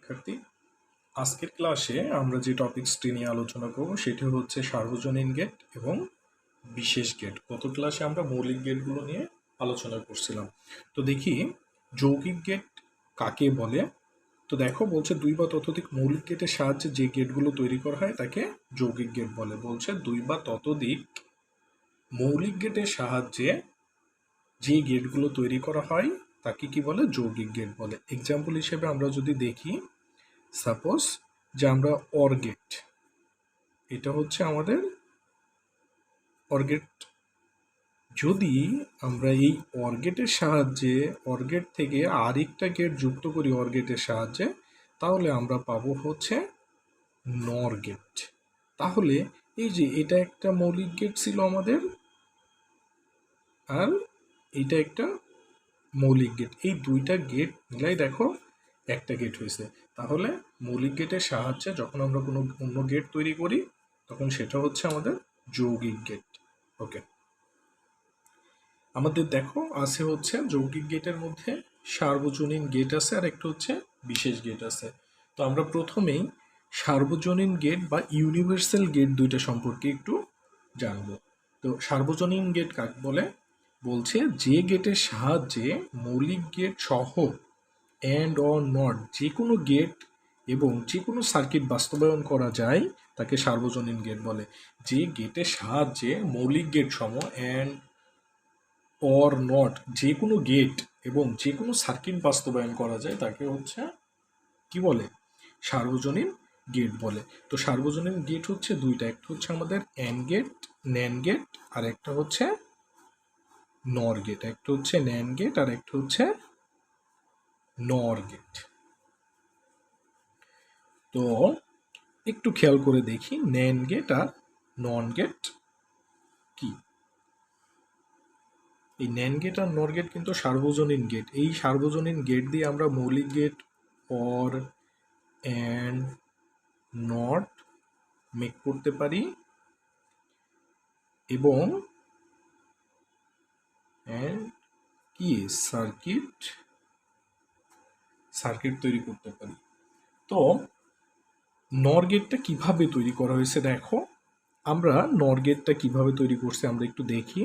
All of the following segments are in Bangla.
শিক্ষার্থী, আজকের ক্লাসে আমরা যে টপিকসটি নিয়ে আলোচনা করব সেটি হচ্ছে সার্বজনীন গেট এবং বিশেষ গেট। গত ক্লাসে আমরা মৌলিক গেটগুলো নিয়ে আলোচনা করছিলাম। তো দেখি যৌগিক গেট কাকে বলে। তো দেখো বলছে দুই বা ততোধিক মৌলিক গেটের সাহায্যে যে গেটগুলো তৈরি করা হয় তাকে যৌগিক গেট বলে। বলছে দুই বা ততোধিক মৌলিক গেটের সাহায্যে যে গেটগুলো তৈরি করা হয় তাকে কি বলে? যৌগিক গেট বলে। এক্সাম্পল হিসেবে আমরা যদি দেখি, সাপোজ যে আমরা অর গেট, এটা হচ্ছে আমাদের অর গেট। যদি আমরা এই অর গেটের সাহায্যে অর গেট থেকে আরেকটা গেট যুক্ত করি অর গেটের সাহায্যে, তাহলে আমরা পাবো হচ্ছে নর গেট। তাহলে এই যে এটা একটা মৌলিক গেট ছিল আমাদের, আর এটা একটা মৌলিক গেট, এই দুইটা গেট মিলাই দেখো একটা গেট হয়েছে। তাহলে মৌলিক গেটের সাহায্যে যখন আমরা কোনো অন্য গেট তৈরি করি তখন সেটা হচ্ছে আমাদের যৌগিক গেট। ওকে, আমাদের দেখো আছে হচ্ছে যৌগিক গেটের মধ্যে সার্বজনীন গেট আছে আর একটা হচ্ছে বিশেষ গেট আছে। তো আমরা প্রথমেই সার্বজনীন গেট বা ইউনিভার্সাল গেট দুইটা সম্পর্কে একটু জানবো। তো সার্বজনীন গেট কাকে বলে? বলছে যে গেটের সাহায্যে মৌলিক গেট সহ অ্যান্ড অর নট যে কোনো গেট এবং যে কোনো সার্কিট বাস্তবায়ন করা যায় তাকে সার্বজনীন গেট বলে। যে গেটের সাহায্যে মৌলিক গেট সম অ্যান্ড অর নট যে কোনো গেট এবং যে কোনো সার্কিট বাস্তবায়ন করা যায় তাকে হচ্ছে কি বলে? সার্বজনীন গেট বলে। তো সার্বজনীন গেট হচ্ছে দুইটা, একটা হচ্ছে আমাদের অ্যান্ড গেট, ন্যান্ড গেট, আর একটা হচ্ছে নর গেট। একটা হচ্ছে ন্যান্ড গেট আর একটা হচ্ছে নর গেট। তো একটু খেয়াল করে দেখি ন্যান্ড গেট আর নন গেট কি। এই ন্যান্ড গেট আর নর গেট কিন্তু সার্বজনীন গেট। এই সার্বজনীন গেট দিয়ে আমরা মৌলিক gate or and not make করতে পারি এবং কি সার্কিট তৈরি করতে পারি। তো নর গেটটা কিভাবে তৈরি করা হয়েছে দেখো, আমরা নর গেটটা কিভাবে তৈরি করছি আমরা একটু দেখি।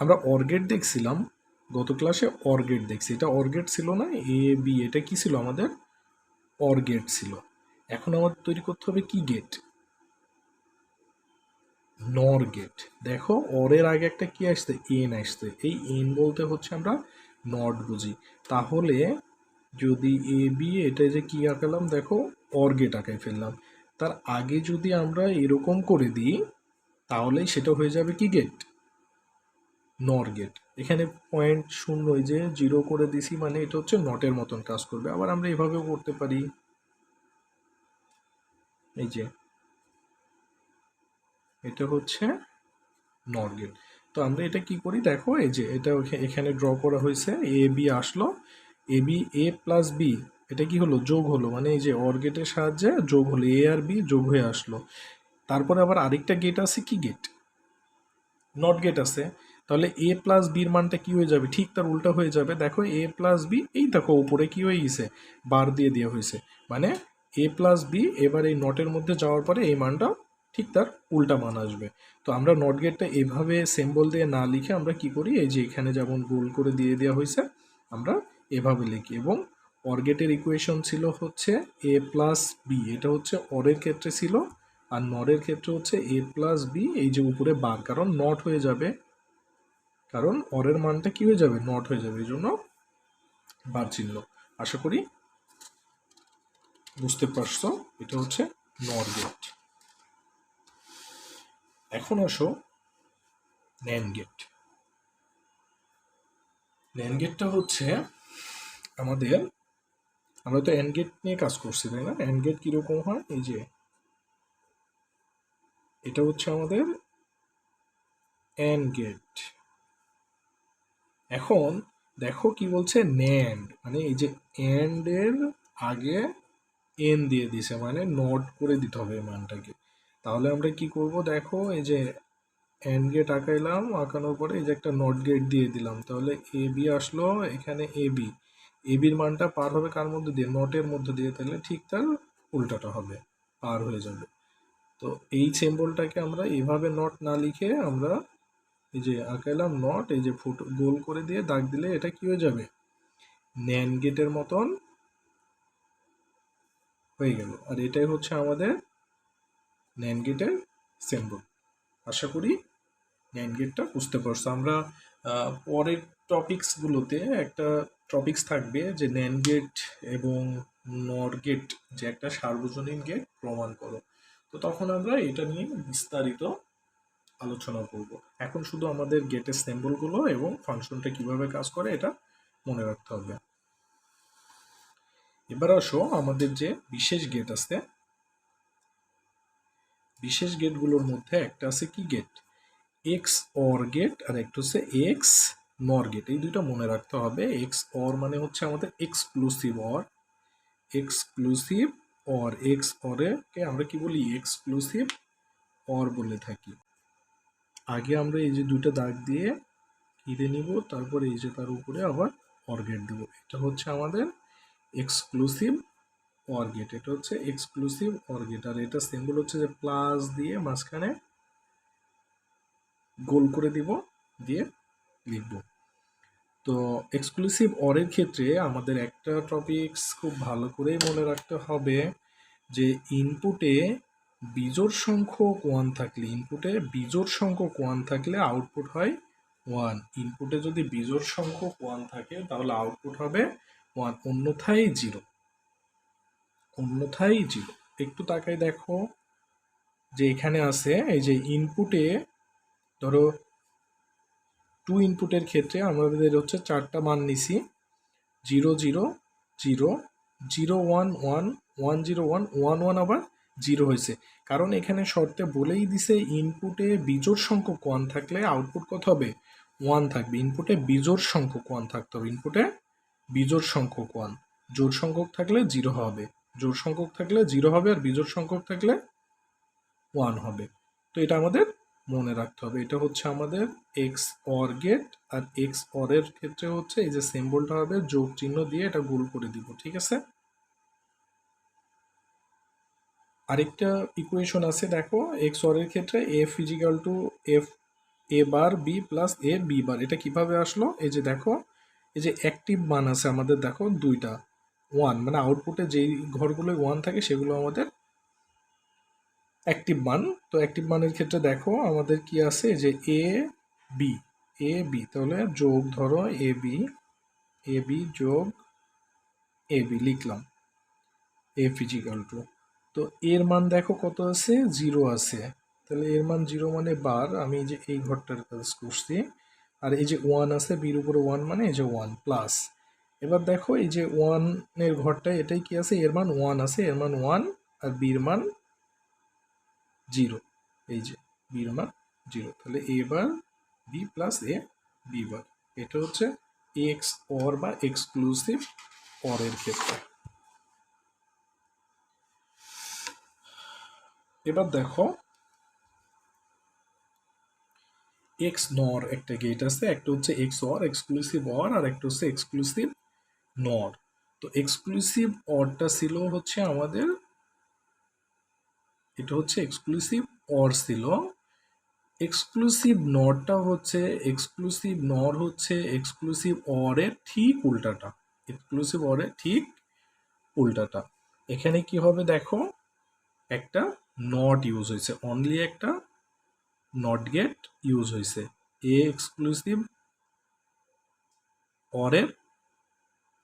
আমরা অর গেট দেখছিলাম গত ক্লাসে, অর গেট দেখছি, এটা অর গেট ছিল না, এ বি, এটা কি ছিল আমাদের? অর গেট ছিল। এখন আমাদের তৈরি করতে হবে কি গেট? নর গেট। দেখো অরের আগে একটা কি আসছে? এন আসছে। এই এন বলতে হচ্ছে আমরা নট বুঝি। তাহলে যদি এ বি, এটা যে কি আঁকালাম দেখো, অর গেট আঁকাই ফেললাম। তার আগে যদি আমরা এরকম করে দিই তাহলেই সেটা হয়ে যাবে কি গেট? নর গেট। এখানে পয়েন্ট শূন্য, ওই যে জিরো করে দিছি, মানে এটা হচ্ছে নটের মতন কাজ করবে। আবার আমরা এভাবেও করতে পারি, এই যে এটা হচ্ছে নর গেট। তো আমরা এটা কি করি দেখো, এই যে এটা এখানে ড্র করা হয়েছে, এ বি আসলো, A B A plus B, এটা কি হলো? যোগ হলো, মানে এই যে অর গেটের সাহায্যে যোগ হলো, এ আর বি যোগ হয়ে আসলো। তারপরে আবার আরেকটা গেট আছে, কি গেট? নট গেট আছে। তাহলে এ প্লাস বির মানটা কি হয়ে যাবে? ঠিক তার উল্টা হয়ে যাবে। দেখো এ প্লাস বি, এই দেখো উপরে কি হয়ে গেছে? বার দিয়ে দেওয়া হয়েছে, মানে এ প্লাস বি এবার এই নটের মধ্যে যাওয়ার পরে এই মানটা ঠিক তার উল্টা মান আসবে। তো আমরা নট গেটটা এভাবে সিম্বল দিয়ে না লিখে আমরা কি করি, এই যে এখানে যেমন গোল করে দিয়ে দেওয়া হয়েছে আমরা এভাবে লিখি। এবং অর গেটের ইকুয়েশন ছিল হচ্ছে এ প্লাস বি, এটা হচ্ছে অরের ক্ষেত্রে ছিল, আর নরের ক্ষেত্রে হচ্ছে এ প্লাস বি, এই যে উপরে বার, কারণ নট হয়ে যাবে, কারণ অরের মানটা কি হয়ে যাবে? নট হয়ে যাবে, এই জন্য বার চিহ্ন। আশা করি বুঝতে পারছো, এটা হচ্ছে নর গেট। এখন আসো ন্যান্ড গেট। ন্যান্ড গেটটা হচ্ছে আমাদের, আমরা তো অ্যান্ড গেট নিয়ে কাজ করছি তাই না? অ্যান্ড গেট কিরকম হয়, এই যে এটা হচ্ছে আমাদের অ্যান্ড গেট। এখন দেখো কি বলছে, ন্যান্ড, মানে এই যে অ্যান্ড এর আগে এন দিয়ে দিছে, মানে নট করে দিতে হবে এই মানটাকে। তাহলে আমরা কি করব দেখো, এই যে অ্যান্ড গেট আঁকাইলাম, আঁকানোর পরে এই যে একটা নট গেট দিয়ে দিলাম, তাহলে এ বি আসলো, এখানে এ বি, এবির মানটা পার হবে কার মধ্যে দিয়ে, নটের মধ্যে দিয়ে, তাহলে ঠিক তার উল্টাটা হবে, পার হয়ে যাবে। তো এই সিম্বলটাকে আমরা এভাবে নট না লিখে আমরা এই যে আঁকাইলাম নট, এই যে ফুট গোল করে দিয়ে দাগ দিলে এটা কি হয়ে যাবে, ন্যান্ড গেটের মতন হয়ে গেল। আর এটাই হচ্ছে আমাদের ন্যান্ড গেটের সিম্বল। আশা করি ন্যান্ড গেটটা বুঝতে পারছো। আমরা পরের টপিকসগুলোতে একটা টপিকস থাকবে যে ন্যান্ড গেট এবং নর গেট যে একটা সার্বজনীন গেট প্রমাণ করো। তো তখন আমরা এটা নিয়ে বিস্তারিত আলোচনা করব। এখন শুধু আমাদের গেটের সিম্বলগুলো এবং ফাংশনটা কিভাবে কাজ করে এটা মনে রাখতে হবে। এবার আসো আমাদের যে বিশেষ গেট আছে, বিশেষ গেটগুলোর মধ্যে একটা আছে কি গেট, এক্স অর গেট, আর একটা হচ্ছে এক্স নর গেট। এই দুইটা মনে রাখতে হবে। এক্স অর মানে হচ্ছে আমাদের exclusive or, exclusive or, X অরকে আমরা কি বলি, এক্সক্লুসিভ অর বলে থাকি। আগে আমরা এই যে দুইটা দাগ দিয়ে কেটে নিব, তারপরে এই যে তার উপরে আবার অর গেট দেবো। এটা হচ্ছে আমাদের এক্সক্লুসিভ অর গেট, এটা হচ্ছে এক্সক্লুসিভ অর গেট। আর এটা সিম্বল হচ্ছে যে প্লাস দিয়ে মাঝখানে গোল করে দিব, দিয়ে লিখব। তো এক্সক্লুসিভ অরের ক্ষেত্রে আমাদের একটা টপিকস খুব ভালো করে মনে রাখতে হবে যে ইনপুটে বিজোড় সংখ্যক ওয়ান থাকলে, ইনপুটে বিজোড় সংখ্যক ওয়ান থাকলে আউটপুট হয় ওয়ান। ইনপুটে যদি বিজোড় সংখ্যক ওয়ান থাকে তাহলে আউটপুট হবে ওয়ান, অন্যথায় জিরো, অন্যথায় জিরো। একটু তাকাই দেখো যে এখানে আছে এই যে ইনপুটে, ধরো টু ইনপুটের ক্ষেত্রে আমাদের হচ্ছে চারটা মান নিছি, 0 0 0 0 1 1 1 0 1 1 1 আবার 0 হয়েছে, কারণ এখানে শর্তে বলেই দিছে ইনপুটে বিজোড় সংখ্যক ওয়ান থাকলে আউটপুট কত হবে, ওয়ান থাকবে। ইনপুটে বিজোড় সংখ্যক ওয়ান থাকতে হবে, ইনপুটে বিজোড় সংখ্যক ওয়ান, জোড় সংখ্যক থাকলে 0 হবে, জোড় সংখ্যক থাকলে 0 হবে, আর বিজোড় সংখ্যক থাকলে 1 হবে। তো এটা আমাদের মনে রাখতে হবে। এটা হচ্ছে আমাদের এক্স অর গেট, আর এক্স অর এর ক্ষেত্রে হচ্ছে এই যে সিম্বলটা হবে যোগ চিহ্ন দিয়ে এটা গোল করে দিব, ঠিক আছে। আরেকটা ইকুয়েশন আছে দেখো এক্স অর এর ক্ষেত্রে F is equal to F A bar B plus A B bar. এটা কিভাবে আসলো, এই যে দেখো এই যে অ্যাক্টিভ মান আছে আমাদের দেখো দুইটা, ওয়ান মানে আউটপুটে যেই ঘরগুলো ওয়ান থাকে সেগুলো আমাদের অ্যাক্টিভ মান। তো অ্যাক্টিভ মানের ক্ষেত্রে দেখো আমাদের কি আছে যে এ বি, এ বি, তাহলে যোগ ধরো এ বি যোগ এ বি লিখলাম, এ ফিজিক্যাল টু। তো এর মান দেখো কত আছে, 0 আছে, তাহলে এর মান 0 মানে বার, আমি যে এই ঘরটার কাজ করছি। আর এই যে 1 আছে, বির উপরে 1 মানে এই যে 1 প্লাস। এবার দেখো এই যে 1 এর ঘরটা এটাই কি আছে, এর মান 1 আছে, এর মান 1, আর বির মান 0, এই যে বির মান 0, তাহলে এ bar B plus A B bar. এটা হচ্ছে এক্স অর বা এক্সক্লুসিভ অর এর ক্ষেত্রে। এবার দেখো এক্স নর একটা গেট আছে, একটা হচ্ছে এক্স অর এক্সক্লুসিভ অর, আর একটা হচ্ছে এক্সক্লুসিভ নর। তো এক্সক্লুসিভ অরটা ছিল হচ্ছে আমাদের, এটা হচ্ছে এক্সক্লুসিভ অর ছিল। এক্সক্লুসিভ নরটা হচ্ছে, এক্সক্লুসিভ নর হচ্ছে এক্সক্লুসিভ অরের ঠিক উল্টাটা, এক্সক্লুসিভ অরের ঠিক উল্টাটা। এখানে কি হবে দেখো, একটা নট ইউজ হয়েছে, অনলি একটা নট গেট ইউজ হয়েছে। এ এক্সক্লুসিভ অরের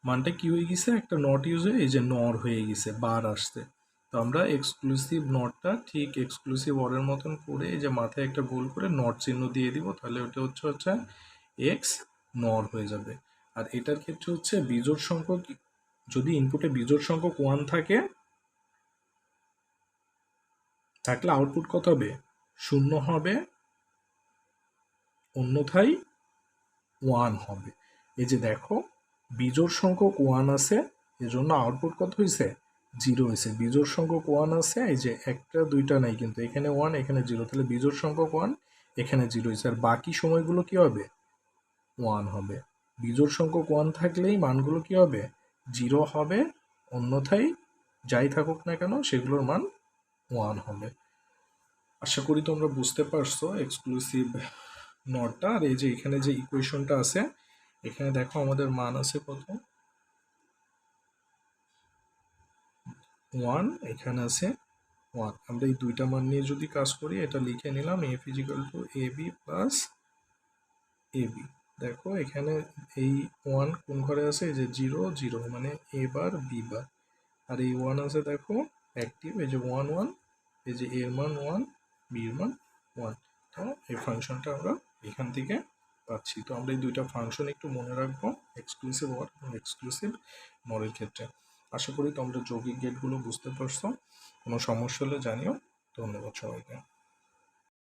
মানটা কি হয়ে গেছে, একটা নট ইউজ হয়ে এই যে নর হয়ে গেছে, বার আসছে। তো আমরা এক্সক্লুসিভ নটটা ঠিক এক্সক্লুসিভ অরের মতন করে এই যে মাথায় একটা গোল করে নট চিহ্ন দিয়ে দিব, তাহলে ওটা হচ্ছে এক্স নর হয়ে যাবে। আর এটার ক্ষেত্রে হচ্ছে বিজোড় সংখ্যক, যদি ইনপুটে বিজোড় সংখ্যক 1 থাকে থাকলে আউটপুট কত হবে, 0 হবে, অন্যথায় 1 হবে। এই যে দেখো বিজোড় সংখ্যক 1 আছে, এজন্য আউটপুট কত হয়েছে, 0 হয়েছে। বিজোড় সংখ্যক 1 আছে, এই যে একটা দুইটা নাই কিন্তু এখানে 1 এখানে 0, তাহলে বিজোড় সংখ্যক 1 এখানে 0 হয়েছে, আর বাকি সময়গুলো কি হবে, 1 হবে। বিজোড় সংখ্যক 1 থাকলেই মানগুলো কি হবে, 0 হবে, অন্যথায় যাই থাকুক না কেন সেগুলোর মান 1 হবে। আশা করি তোমরা বুঝতে পারছো এক্সক্লুসিভ নটটা। আর এই যে এখানে যে ইকুয়েশনটা আছে, এখানে দেখো আমাদের মান আছে কত, 1, এখানে আছে 1। আমরা এই দুইটা মান নিয়ে যদি কাজ করি, এটা লিখে নিলাম f is equal two A B plus A B. দেখো এখানে এই 1 কোন ঘরে আছে, এই যে 0 0 মানে এ বার বি বার, আর এই 1 আছে দেখো অ্যাক্টিভ, এই যে 1 1, এই যে এর মান 1, বির মান 1। তো এই ফাংশনটা আমরা এখান থেকে পাচ্ছি। তো আমরা এই দুইটা ফাংশন একটু মনে রাখবো এক্সক্লুসিভ অর এবং এক্সক্লুসিভ নরের ক্ষেত্রে। আশা করি তোমরা যৌগিক গেটগুলো বুঝতে পারছো। কোনো সমস্যা হলে জানিও। ধন্যবাদ সবাইকে।